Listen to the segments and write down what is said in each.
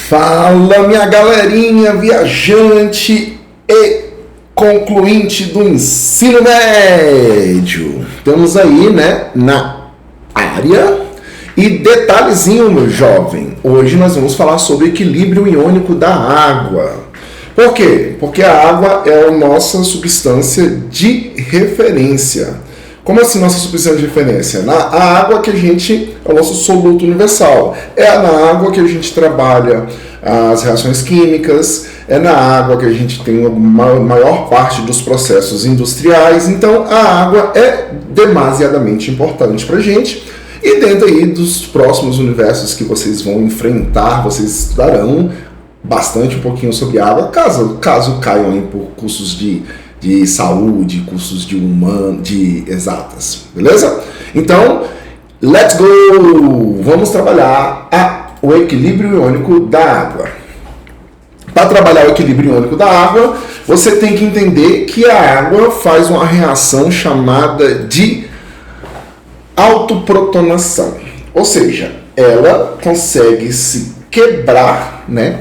Fala, minha galerinha viajante e concluinte do ensino médio. Estamos aí, né, na área. E detalhezinho, meu jovem, hoje nós vamos falar sobre o equilíbrio iônico da água. Por quê? Porque a água é a nossa substância de referência. Como assim nossa substância de referência? A água que a gente, é o nosso soluto universal. É na água que a gente trabalha as reações químicas, é na água que a gente tem a maior parte dos processos industriais. Então a água é demasiadamente importante para a gente. E dentro aí dos próximos universos que vocês vão enfrentar, vocês estudarão bastante um pouquinho sobre água, caso caiam aí por cursos de saúde, cursos de exatas, beleza? Então, let's go! Vamos trabalhar o equilíbrio iônico da água. Para trabalhar o equilíbrio iônico da água, você tem que entender que a água faz uma reação chamada de autoprotonação. Ou seja, ela consegue se quebrar, né,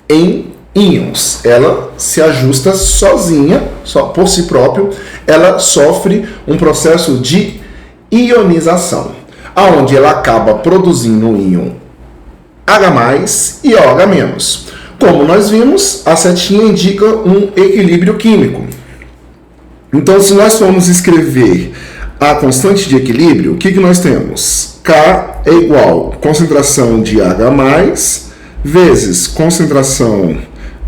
em íons. Ela se ajusta sozinha, só por si próprio, ela sofre um processo de ionização, aonde ela acaba produzindo um íon H+ e OH-. Como nós vimos, a setinha indica um equilíbrio químico. Então, se nós formos escrever a constante de equilíbrio, o que nós temos? K é igual a concentração de H+ vezes concentração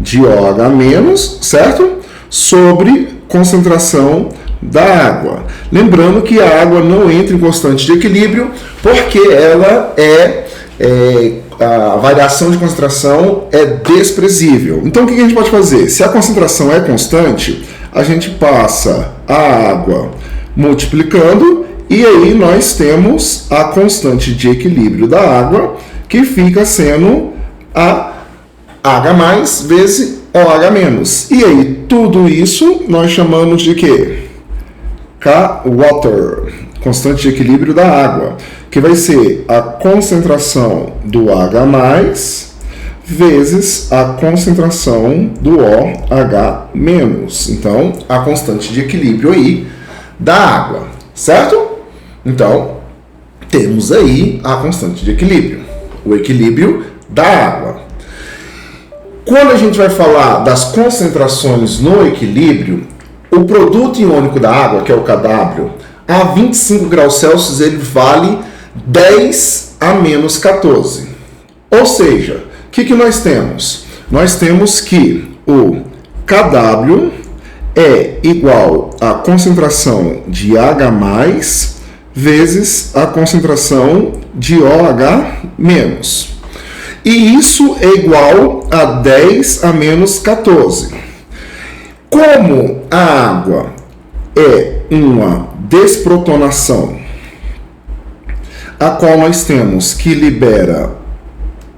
de OH-, certo? Sobre concentração da água. Lembrando que a água não entra em constante de equilíbrio porque ela a variação de concentração é desprezível. Então o que a gente pode fazer? Se a concentração é constante, a gente passa a água multiplicando e aí nós temos a constante de equilíbrio da água, que fica sendo a H+ vezes OH-. E aí, tudo isso nós chamamos de quê? K-water, constante de equilíbrio da água, que vai ser a concentração do H+ vezes a concentração do OH-. Então, a constante de equilíbrio aí da água, certo? Então, temos aí a constante de equilíbrio, o equilíbrio da água. Quando a gente vai falar das concentrações no equilíbrio, o produto iônico da água, que é o KW, a 25 graus Celsius ele vale 10 a menos 14. Ou seja, o que nós temos? Nós temos que o KW é igual à concentração de H+ vezes a concentração de OH-. E isso é igual a 10 a menos 14. Como a água é uma desprotonação, a qual nós temos que libera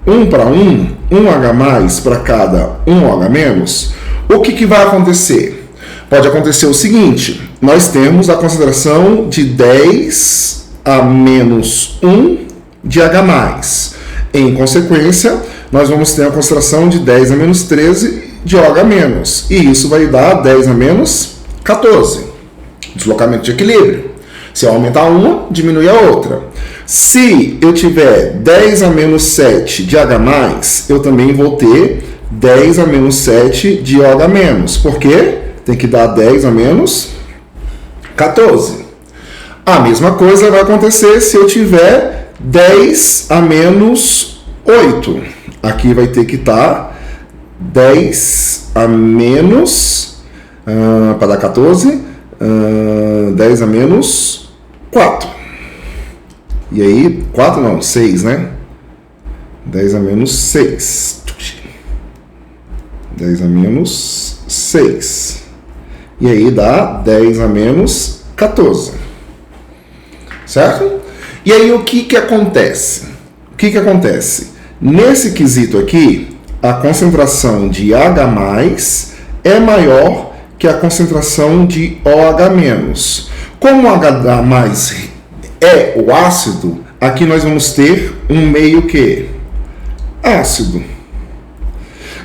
1 para 1, um H+ para cada um OH-, o que vai acontecer? Pode acontecer o seguinte, nós temos a concentração de 10 a menos 1 de H+. Em consequência, nós vamos ter a concentração de 10 a menos 13 de OH-. E isso vai dar 10 a menos 14. Deslocamento de equilíbrio. Se eu aumentar uma, diminui a outra. Se eu tiver 10 a menos 7 de H+, eu também vou ter 10 a menos 7 de OH-. Por quê? Tem que dar 10 a menos 14. A mesma coisa vai acontecer se eu tiver 10 a menos 8. Aqui vai ter que estar 10 a menos, para dar 14, 10 a menos 4. E aí, 4 não, 6, né? 10 a menos 6. 10 a menos 6. E aí dá 10 a menos 14. Certo? E aí o que acontece? O que acontece? Nesse quesito aqui, a concentração de H+ é maior que a concentração de OH-. Como o H+ é o ácido, aqui nós vamos ter um meio que ácido.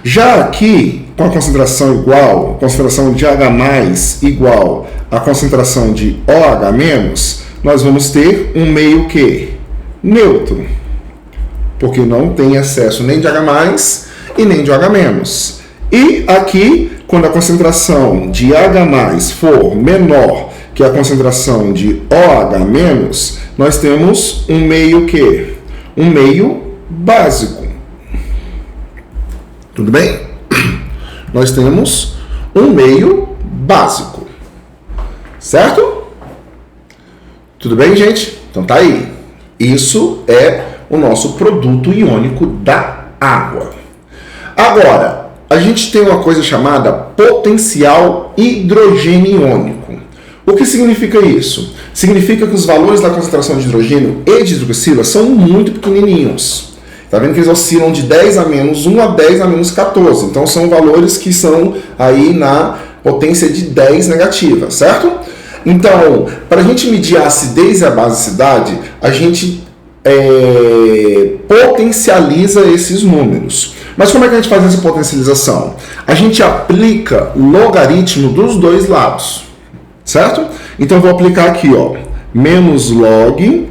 Já aqui, com a concentração igual, concentração de H+ igual a concentração de OH-, nós vamos ter um meio que neutro, porque não tem excesso nem de H+ e nem de OH-. E aqui, quando a concentração de H+ for menor que a concentração de OH-, nós temos um meio que? Um meio básico. Tudo bem? Nós temos um meio básico. Certo? Tudo bem, gente? Então tá aí. Isso é o nosso produto iônico da água. Agora, a gente tem uma coisa chamada potencial hidrogênio iônico. O que significa isso? Significa que os valores da concentração de hidrogênio e de hidroxila são muito pequenininhos. Está vendo que eles oscilam de 10 a menos 1 a 10 a menos 14. Então, são valores que são aí na potência de 10 negativa, certo? Então, para a gente medir a acidez e a basicidade, a gente potencializa esses números. Mas como é que a gente faz essa potencialização? A gente aplica logaritmo dos dois lados, certo? Então, eu vou aplicar aqui, ó, menos log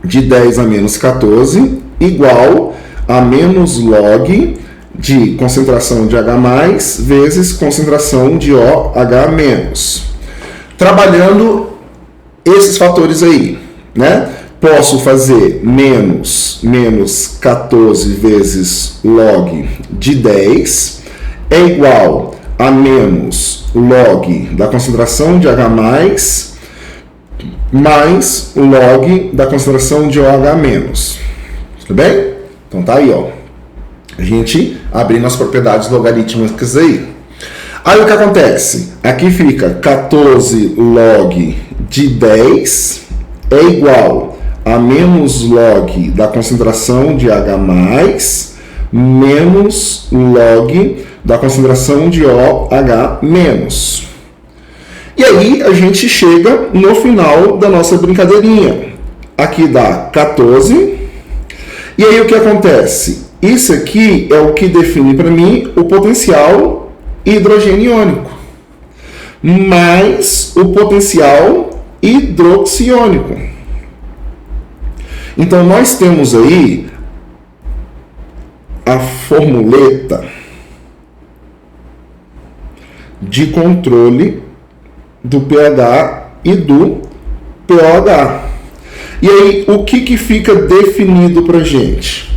de 10 a menos 14 igual a menos log de concentração de H+ vezes concentração de OH-. Trabalhando esses fatores aí, né? Posso fazer menos 14 vezes log de 10 é igual a menos log da concentração de H+ mais o log da concentração de OH-. Tudo bem? Então tá aí, ó. A gente abrindo as propriedades logarítmicas aí. Aí o que acontece? Aqui fica 14 log de 10 é igual a menos log da concentração de H+ menos log da concentração de OH-. E aí a gente chega no final da nossa brincadeirinha. Aqui dá 14. E aí o que acontece? Isso aqui é o que define para mim o potencial hidrogênio iônico, mais o potencial hidroxiônico. Então, nós temos aí a formuleta de controle do pH e do pOH. E aí, o que fica definido para a gente?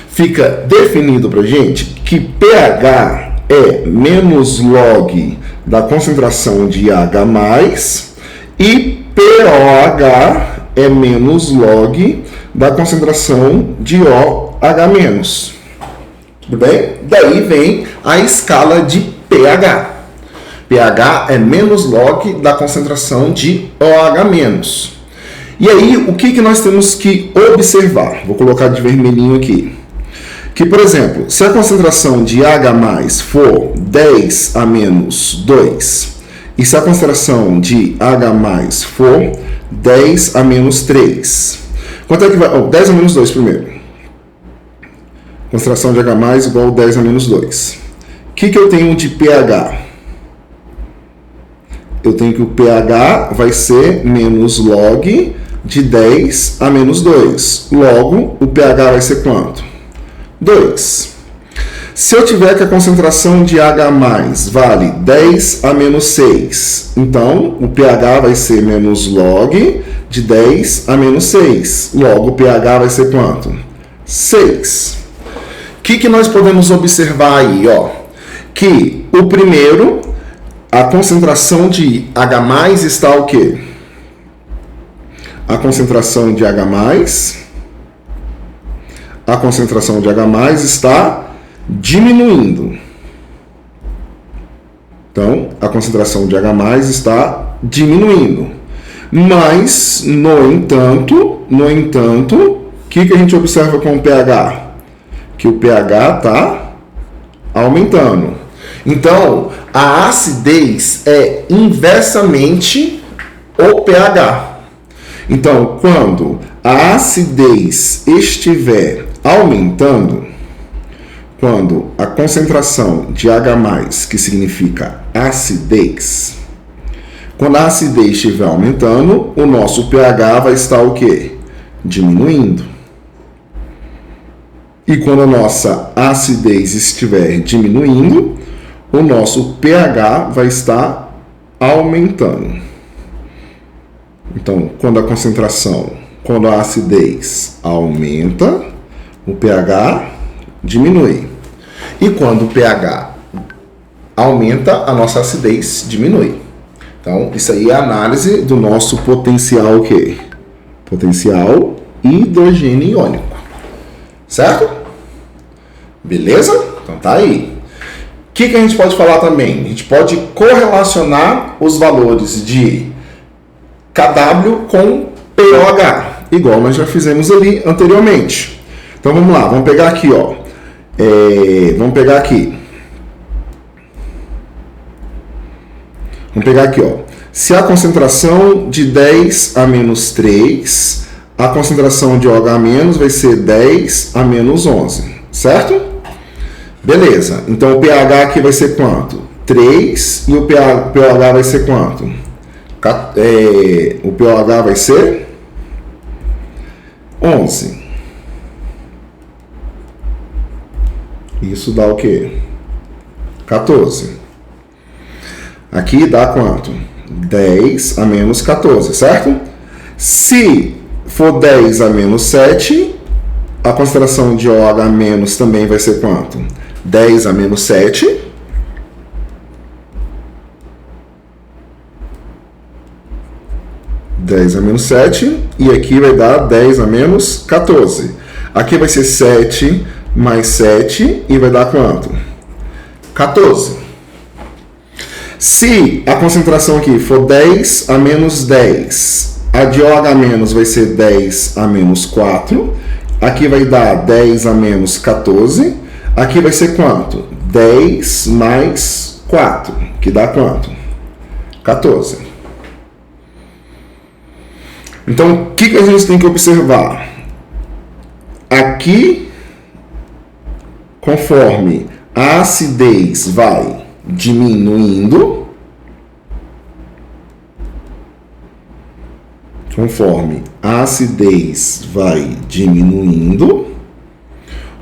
Fica definido para a gente que pH é menos log da concentração de H+, e pOH é menos log da concentração de OH-. Tudo bem? Daí vem a escala de pH. pH é menos log da concentração de OH-. E aí, o que nós temos que observar? Vou colocar de vermelhinho aqui. Que, por exemplo, se a concentração de H+ for 10 a menos 2, e se a concentração de H+ for 10 a menos 3, quanto é que vai? 10 a menos 2 primeiro. Concentração de H+ igual a 10 a menos 2. O que eu tenho de pH? Eu tenho que o pH vai ser menos log de 10 a menos 2. Logo, o pH vai ser quanto? 2. Se eu tiver que a concentração de H+ vale 10 a menos 6, então o pH vai ser menos log de 10 a menos 6. Logo, o pH vai ser quanto? 6. O que nós podemos observar aí? Ó? Que o primeiro, a concentração de H+ está o quê? A concentração de H+, está diminuindo. Então, a concentração de H+ está diminuindo. Mas, no entanto, o que a gente observa com o pH? Que o pH está aumentando. Então, a acidez é inversamente o pH. Então, quando a acidez estiver aumentando, quando a concentração de H+, que significa acidez, quando a acidez estiver aumentando, o nosso pH vai estar o quê? Diminuindo. E quando a nossa acidez estiver diminuindo, o nosso pH vai estar aumentando. Então, quando a acidez aumenta, o pH diminui. E quando o pH aumenta, a nossa acidez diminui. Então, isso aí é a análise do nosso potencial o quê? Potencial hidrogênio iônico. Certo? Beleza? Então tá aí. O que a gente pode falar também? A gente pode correlacionar os valores de Kw com pOH, igual nós já fizemos ali anteriormente. Então vamos lá, vamos pegar aqui, ó. Vamos pegar aqui, ó. Se a concentração de 10 a menos 3, a concentração de OH- vai ser 10 a menos 11, certo? Beleza, então o pH aqui vai ser quanto? 3 e o pOH vai ser quanto? O pOH vai ser 11. Isso dá o quê? 14. Aqui dá quanto? 10 a menos 14, certo? Se for 10 a menos 7, a concentração de OH- também vai ser quanto? 10 a menos 7. E aqui vai dar 10 a menos 14. Aqui vai ser 7 mais 7 e vai dar quanto? 14. Se a concentração aqui for 10 a menos 10, a de OH- vai ser 10 a menos 4. Aqui vai dar 10 a menos 14. Aqui vai ser quanto? 10 mais 4, que dá quanto? 14. Então, o que a gente tem que observar? Aqui, conforme a acidez vai diminuindo,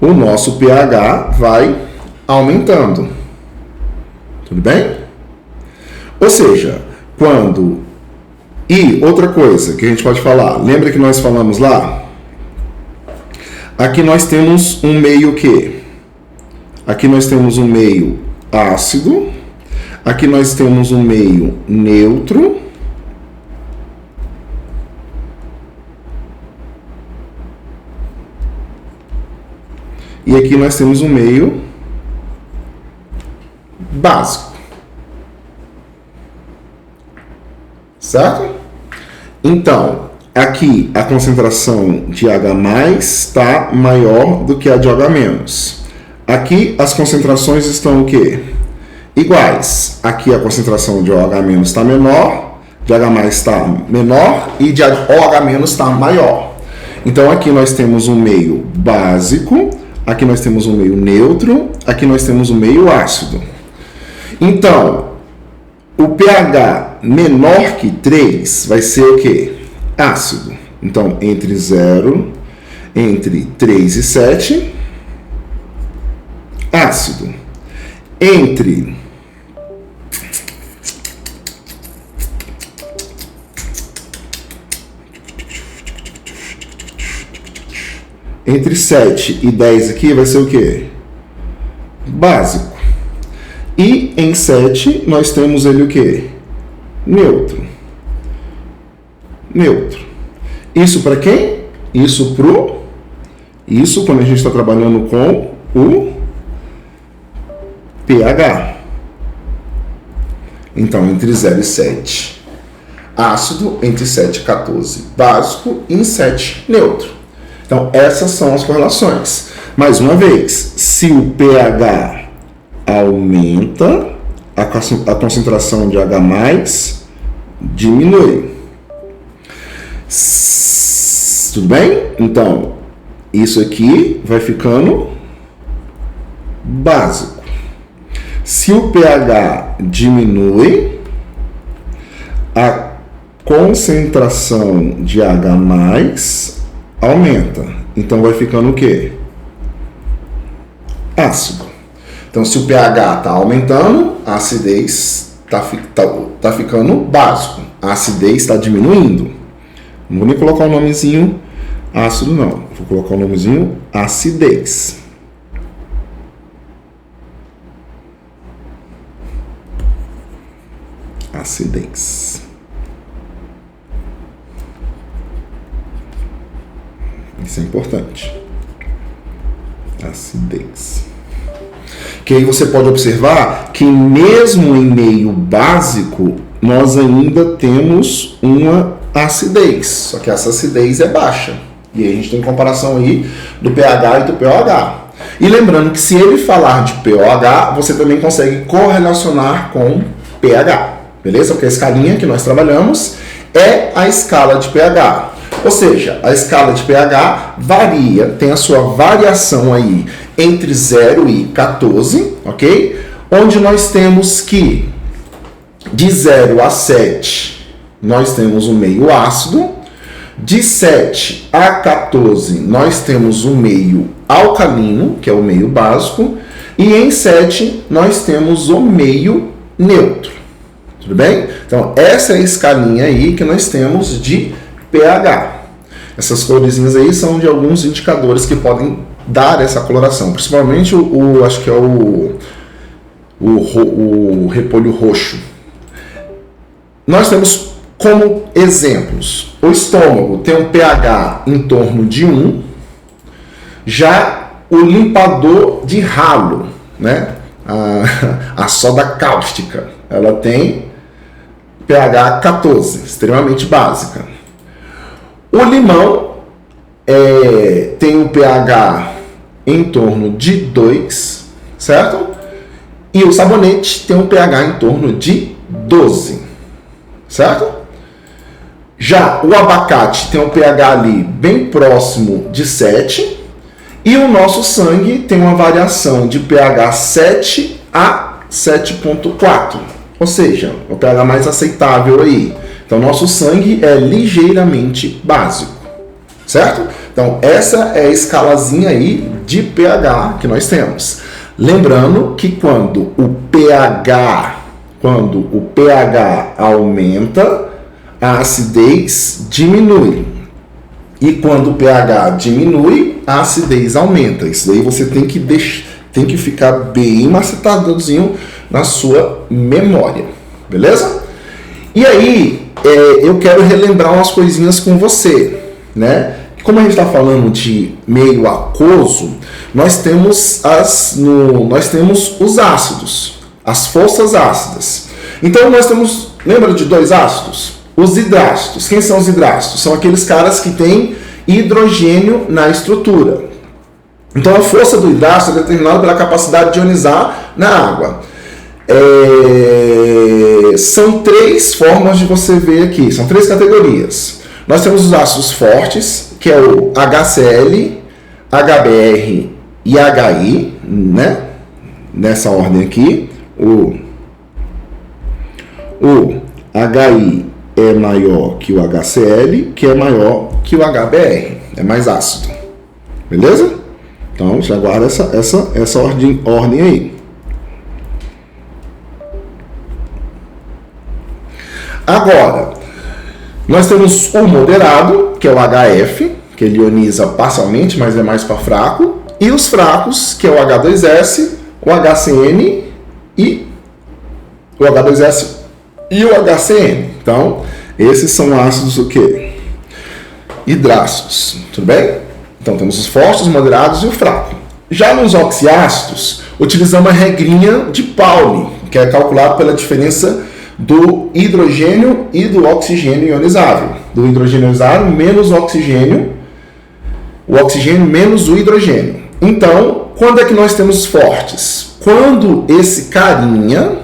o nosso pH vai aumentando. Tudo bem? Ou seja, quando... E outra coisa que a gente pode falar, lembra que nós falamos lá? Aqui nós temos um meio quê? Aqui nós temos um meio ácido, aqui nós temos um meio neutro, e aqui nós temos um meio básico. Certo? Então, aqui a concentração de H+ está maior do que a de OH-. Aqui as concentrações estão o quê? Iguais. Aqui a concentração de OH- está menor, de H+ está menor e de OH- está maior. Então aqui nós temos um meio básico, aqui nós temos um meio neutro, aqui nós temos um meio ácido. Então, o pH menor que 3 vai ser o quê? Ácido. Então, entre 3 e 7, ácido. Entre 7 e 10 aqui vai ser o quê? Básico. E em 7 nós temos ele o quê? Neutro. Isso para quem? Isso quando a gente está trabalhando com o pH. Então, entre 0 e 7, ácido, entre 7 e 14, básico, e em 7, neutro. Então, essas são as correlações. Mais uma vez, se o pH aumenta, a concentração de H+ diminui. Tudo bem? Então, isso aqui vai ficando básico. Se o pH diminui, a concentração de H+ aumenta. Então vai ficando o quê? Ácido. Então, se o pH está aumentando, a acidez tá ficando básico. A acidez está diminuindo. Não vou nem colocar o nomezinho ácido, não. Vou colocar o nomezinho acidez. Acidez. Isso é importante. Acidez. Que aí você pode observar que mesmo em meio básico, nós ainda temos uma acidez. Só que essa acidez é baixa. E aí a gente tem comparação aí do pH e do pOH. E lembrando que se ele falar de pOH, você também consegue correlacionar com pH. Beleza? Porque a escalinha que nós trabalhamos é a escala de pH. Ou seja, a escala de pH varia, tem a sua variação aí entre 0 e 14, ok? Onde nós temos que de 0 a 7 nós temos um meio ácido, de 7 a 14 nós temos um meio alcalino, que é o meio básico, e em 7 nós temos o meio neutro. Tudo bem? Então, essa é a escalinha aí que nós temos de pH. Essas coresinhas aí são de alguns indicadores que podem dar essa coloração. Principalmente acho que é o repolho roxo. Nós temos como exemplos, o estômago tem um pH em torno de 1, já o limpador de ralo, né? A soda cáustica, ela tem pH 14, extremamente básica. O limão tem um pH em torno de 2, certo? E o sabonete tem um pH em torno de 12, certo? Já o abacate tem um pH ali bem próximo de 7. E o nosso sangue tem uma variação de pH 7 a 7,4. Ou seja, o pH mais aceitável aí. Então, nosso sangue é ligeiramente básico, certo? Então, essa é a escalazinha aí de pH que nós temos. Lembrando que quando o pH aumenta, a acidez diminui. E quando o pH diminui, a acidez aumenta. Isso daí você tem que ficar bem macetadinho na sua memória, beleza? E aí, eu quero relembrar umas coisinhas com você, né? Como a gente está falando de meio aquoso, nós temos os ácidos, as forças ácidas. Então nós temos, lembra de 2 ácidos? Os hidrácidos. Quem são os hidrácidos? São aqueles caras que têm hidrogênio na estrutura. Então a força do hidrácido é determinada pela capacidade de ionizar na água. São 3 formas de você ver aqui, são 3 categorias. Nós temos os ácidos fortes, que é o HCl, HBr e HI, né? Nessa ordem aqui, o HI é maior que o HCl, que é maior que o HBr, é mais ácido, beleza? Então já guarda essa ordem aí. Agora, nós temos o moderado, que é o HF, que ele ioniza parcialmente, mas é mais para fraco, e os fracos, que é o H2S, o HCN e o H2S e o HCN. Então, esses são ácidos o quê? Hidrácidos, tudo bem? Então, temos os fortes, os moderados e o fraco. Já nos oxiácidos, utilizamos a regrinha de Pauli, que é calculado pela diferença do hidrogênio e do oxigênio ionizável. Do hidrogênio ionizável menos o oxigênio menos o hidrogênio. Então, quando é que nós temos fortes? Quando esse carinha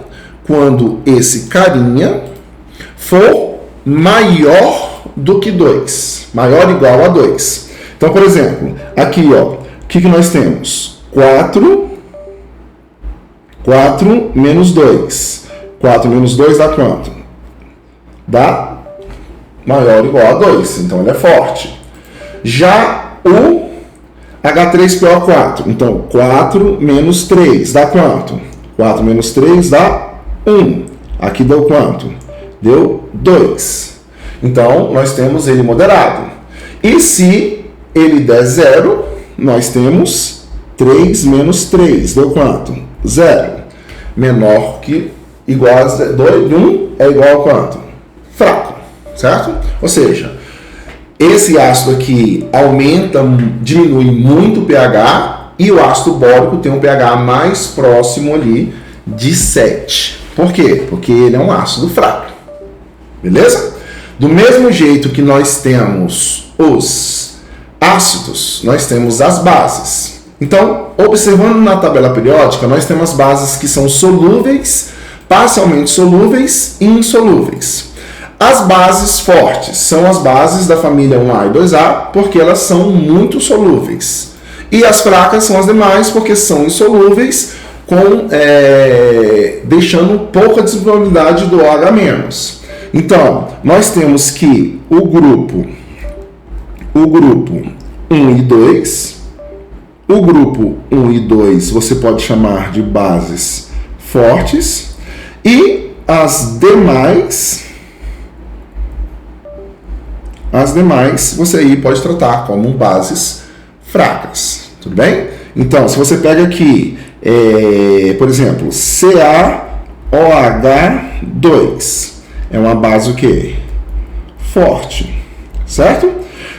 for maior do que 2, maior ou igual a 2. Então, por exemplo, aqui, ó, o que nós temos? 4 4 menos 2. 4 menos 2 dá quanto? Dá maior ou igual a 2. Então, ele é forte. Já o H3PO4. Então, 4 menos 3 dá quanto? 4 menos 3 dá 1. Aqui deu quanto? Deu 2. Então, nós temos ele moderado. E se ele der 0, nós temos 3 menos 3. Deu quanto? 0. Menor que igual a 2. 1 é igual a quanto? Fraco. Certo? Ou seja, esse ácido aqui diminui muito o pH, e o ácido bórico tem um pH mais próximo ali de 7. Por quê? Porque ele é um ácido fraco. Beleza? Do mesmo jeito que nós temos os ácidos, nós temos as bases. Então, observando na tabela periódica, nós temos bases que são solúveis, parcialmente solúveis e insolúveis. As bases fortes são as bases da família 1A e 2A, porque elas são muito solúveis. E as fracas são as demais, porque são insolúveis, deixando pouca disponibilidade do OH-. Então, nós temos que o grupo 1 e 2, o grupo 1 e 2 você pode chamar de bases fortes, e as demais você aí pode tratar como bases fracas, tudo bem? Então, se você pega aqui, por exemplo, CaOH2, é uma base o quê? Forte, certo?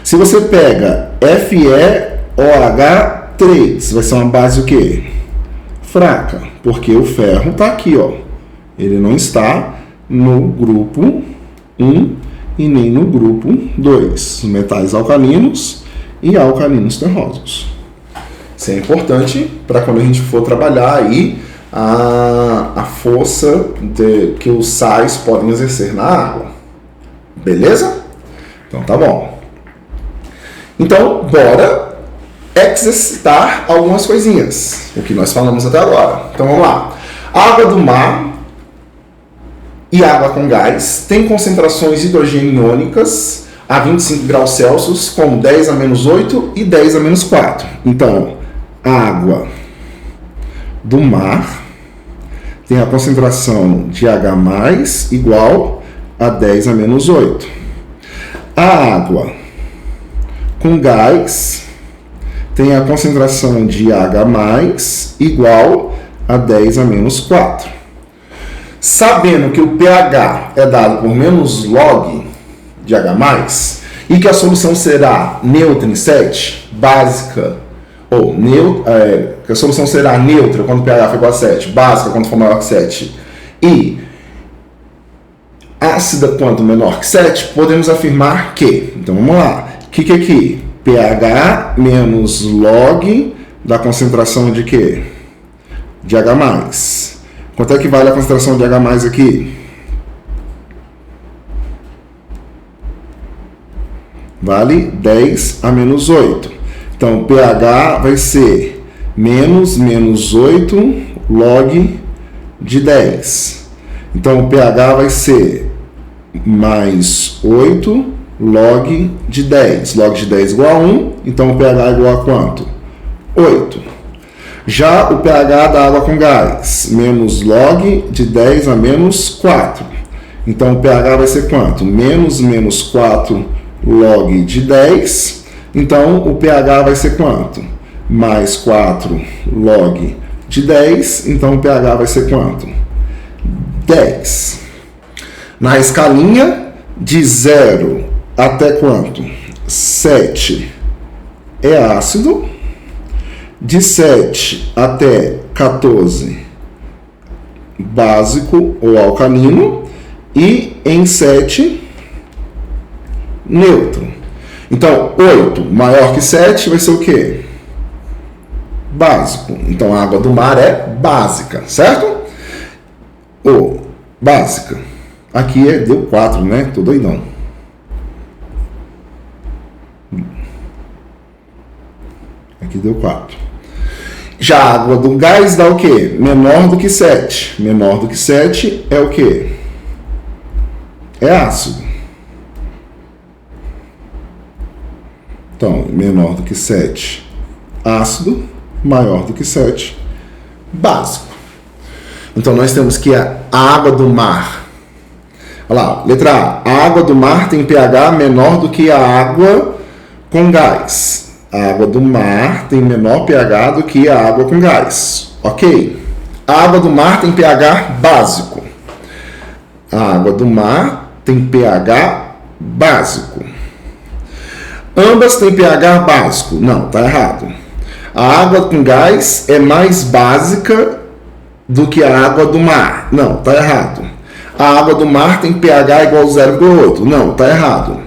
Se você pega FeOH3, vai ser uma base o quê? Fraca, porque o ferro está aqui, ó. Ele não está no grupo 1 e nem no grupo 2, metais alcalinos e alcalinos terrosos. Isso é importante para quando a gente for trabalhar aí a força que os sais podem exercer na água. Beleza? Então tá bom. Então, bora exercitar algumas coisinhas, o que nós falamos até agora. Então vamos lá. Água do mar e água com gás tem concentrações hidrogênio-iônicas a 25 graus Celsius, como 10 a menos 8 e 10 a menos 4. Então, água do mar tem a concentração de H+ igual a 10 a menos 8. A água com gás tem a concentração de H+ igual a 10 a menos 4. Sabendo que o pH é dado por menos log de H+, e que a solução será neutra em 7, básica, que a solução será neutra quando o pH for igual a 7, básica quando for maior que 7, e ácida quando menor que 7, podemos afirmar que, então vamos lá, o que é aqui? pH menos log da concentração de quê? De H+. Quanto é que vale a concentração de H+ aqui? Vale 10 a menos 8. Então, pH vai ser menos 8 log de 10. Então, o pH vai ser mais 8 log de 10. Log de 10 igual a 1. Então, o pH é igual a quanto? 8. Já o pH da água com gás, menos log de 10 a menos 4. Então, o pH vai ser quanto? Menos 4 log de 10. Então, o pH vai ser quanto? Mais 4 log de 10. Então, o pH vai ser quanto? 10. Na escalinha, de 0 até quanto? 7 é ácido. De 7 até 14, básico ou alcalino. E em 7, neutro. Então, 8 maior que 7 vai ser o quê? Básico. Então, a água do mar é básica, certo? Ou básica. Aqui deu 4, né? Tô doidão. Aqui deu 4. Já a água do gás dá o quê? Menor do que 7. Menor do que 7 é o quê? É ácido. Então, menor do que 7, ácido. Maior do que 7, básico. Então, nós temos que a água do mar... Olha lá, letra A. A água do mar tem pH menor do que a água com gás. A água do mar tem menor pH do que a água com gás. Ok. A água do mar tem pH básico. A água do mar tem pH básico. Ambas têm pH básico. Não, tá errado. A água com gás é mais básica do que a água do mar. Não, tá errado. A água do mar tem pH igual a 0,8. Não, tá errado.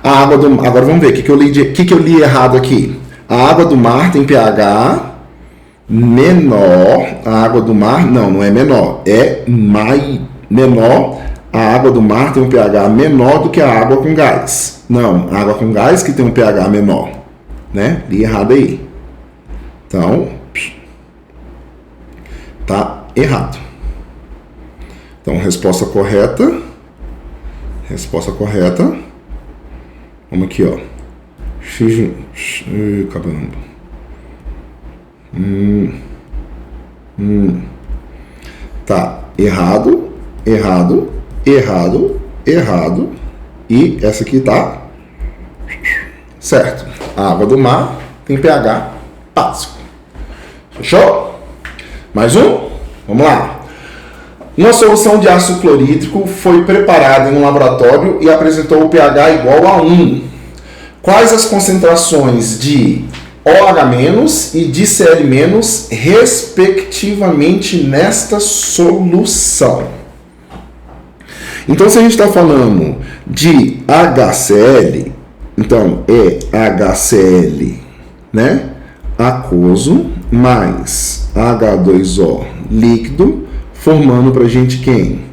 A água do... Agora vamos ver o que eu li errado aqui. A água do mar tem pH menor. A água do mar, não é menor. É menor. A água do mar tem um pH menor do que a água com gás. Não, a água com gás que tem um pH menor. Né? Li errado aí. Então, tá errado. Então, resposta correta. Resposta correta. Vamos aqui, ó. Caramba. Tá. Errado, errado, errado, errado. E essa aqui tá certo. A água do mar tem pH básico. Fechou? Mais um? Vamos lá. Uma solução de ácido clorídrico foi preparada em um laboratório e apresentou o pH igual a 1. Quais as concentrações de OH- e de Cl-, respectivamente, nesta solução? Então, se a gente está falando de HCl, então é HCl, né? Aquoso mais H2O líquido, formando para a gente quem?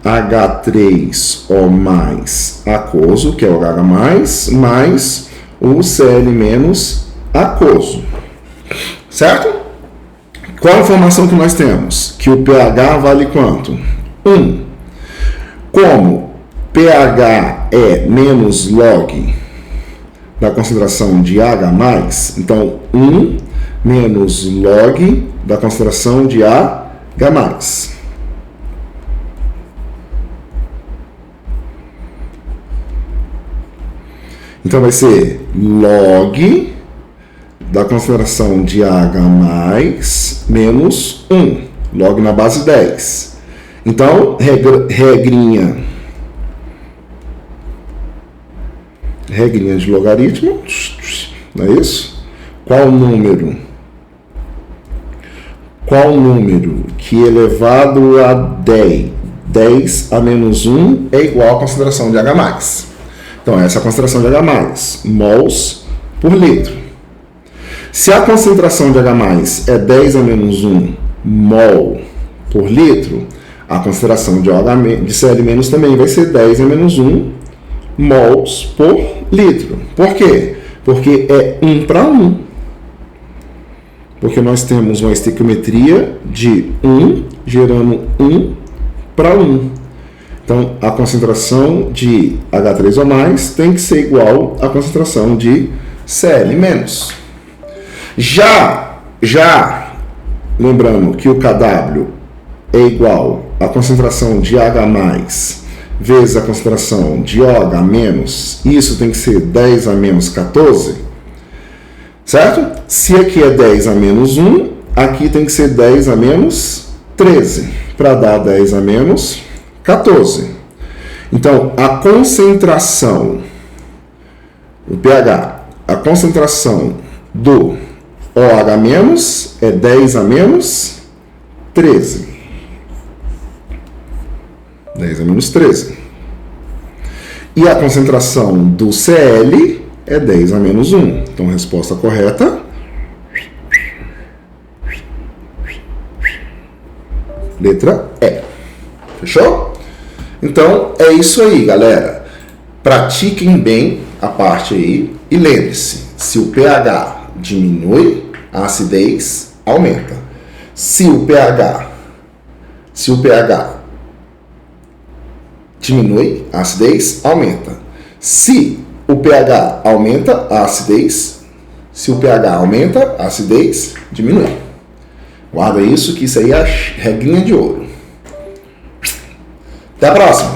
H3O mais aquoso, que é o OH+, mais o Cl- aquoso. Certo? Qual a informação que nós temos? Que o pH vale quanto? 1. Como pH é menos log da concentração de H+, então 1 menos log da concentração de H+. Então vai ser log da concentração de H+, menos 1. Log na base 10. Então, regrinha de logaritmo, não é isso? Qual número que elevado a 10 a menos 1 é igual à concentração de H+. Então, essa é a concentração de H+, mols por litro. Se a concentração de H+, é 10 a menos 1 mol por litro, a concentração de Cl- também vai ser 10 a menos 1 mols por litro. Por quê? Porque é 1 para 1. Porque nós temos uma estequiometria de 1 gerando 1 para 1. Então, a concentração de H3O+, tem que ser igual à concentração de Cl-. Já lembrando que o Kw é igual à concentração de H+, vezes a concentração de OH-, isso tem que ser 10 a menos 14, certo? Se aqui é 10 a menos 1, aqui tem que ser 10 a menos 13, para dar 10 a menos 14. Então, a concentração, o pH, a concentração do OH- é 10 a menos 13. 10 a menos 13. E a concentração do Cl é 10 a menos 1. Então, resposta correta. Letra E. Fechou? Então, é isso aí, galera. Pratiquem bem a parte aí. E lembre-se, se o pH diminui, a acidez aumenta. Se o pH diminui, a acidez aumenta. Se o pH aumenta, a acidez. Se o pH aumenta, a acidez diminui. Guarda isso, que isso aí é a regrinha de ouro. Até a próxima!